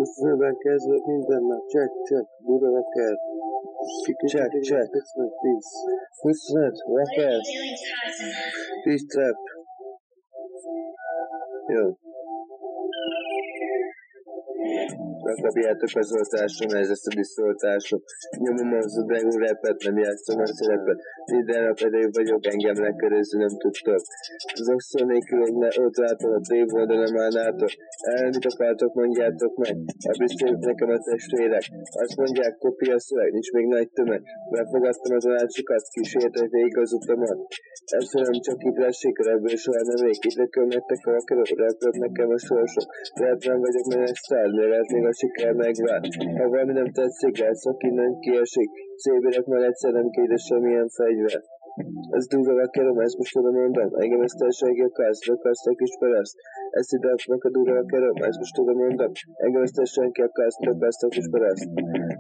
Szöveg kezdve minden nap, check, durva kell. Check, it's my piece. Husned, rapper. Peace trap. Jó. Megkapjátok az oltásom, ez lesz a diszoltásom. Nyomom az udegú repet, nem játszom a szerepet. Minden nap erő vagyok, engem lekörözni nem tudtok. Az okszó nélkül ott látom a tévoldalon állnátok. Mit akartok, mondjátok meg. Elbiztőjük nekem a testvérek. Azt mondják, kopi a szöveg, nincs még nagy tömeg. Befogadtam a tanácsokat, kísértek végig az utamat. Ezt csak itt lessék, ebből soha nem vég. Itt nektek a vakarok, repülök nekem a sorsok. Lehet nem vagyok menesztár, mert még a siker megvár. Ha valami nem tetszik, látszak innen kiesik. Szébérek már egyszer nem kérdez semmilyen fegyver. Ez durva vakerom, ezt most oda mondom. Engem ezt társasági akarsz, rakasztak is paraszt. Ezt ide adnak a durva vakerom, ezt most oda mondom. Engem ezt társasági akarsz, rakasztak is paraszt.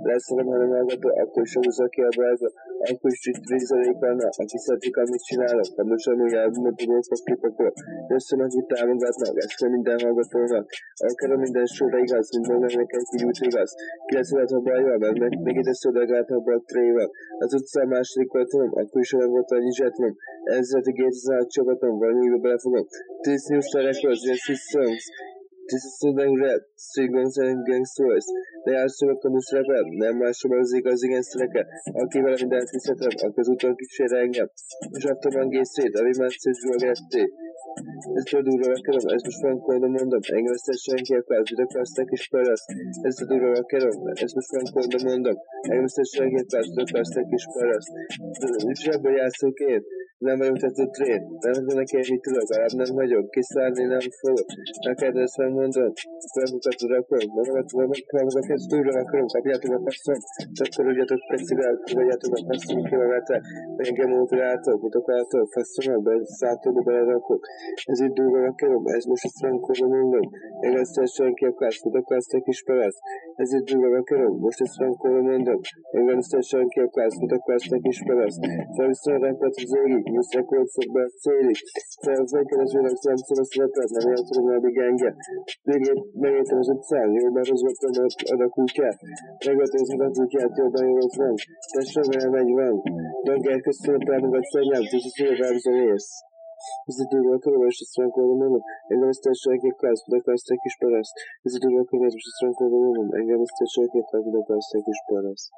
Leszalom, ha nem hallgató, akkor is húzza ki a bázba. Akkor is rizzalék vannak, aki szeretik, amit csinálok. Nem most amúgy elmondom, hogy kipakol. Összön, akik támogatnak, ezt kell minden hallgatónak. Akarom minden sorra igaz, minden nekem kigyújt igaz. Ki lesz veled, ha baj van, mert még ide szolgálhat, ha baktréval. Az utca a második voltam, akkor is olyan volt annyi zsetnom. Ezzel a 2000 csapatom, valamibe belefogom. This new star records, yes, his songs. This is so dang rap, street guns and gangsters. De játszolok a musz rapper, nem máshol az igazi gangstereket. Akivel mindent hiszhetem, akkor az úton kísér engem. És adtam a gészét, ami már szétzsúlgetté. Ezt a durva vakerom, ezt most frankódon mondom. Engem ezt senki akarsz, ide akarsztak is paraszt. Ezt a durva vakerom, ezt most frankódon mondom. Engem ezt senki akarsz, ide akarsztak is paraszt. És ebből játszok én. Nem vagyok tető trén, nem tudom nekem mit tudok, arab nem vagyok, kiszállni nem fogok. Neked ezt megmondom, frankokat rakom, magamat ezt túlra akarom, kapjátok a passzom, csak törődjetek pecivel, fogadjátok a passzom kilometer, engem óvjátok, mutokátok, passzomok, szálltóba belerakok. Ez itt durva akarom, ez most a frankóba mondom, én ezt senki akarsz, mutokásztak is paraszt. Ez itt durva akarom, most ezt frankóba mondom, engem ezt senki akarsz, mutokásztak is paraszt. Felviszont a repet az égig, Muszak volt szokba a célig. Felkeresőleg szemszor a szerepet, nem játszom addig engem. Végét megértem az utcán, jobban rozgattam ad a kutyát. Megvettem az a kutyát, jobban jól van. Tessék velem egy van. Dangel köszönöm a támogat fenyám, és a szélvábzom ész. Ez a durva akarom, és ezt frankóban mondom. Engem ezt társasági akarsz, de akarsztak is paraszt. Ez a durva akarom, és ezt frankóban mondom. Engem ezt társasági akarsz, de akarsztak is paraszt.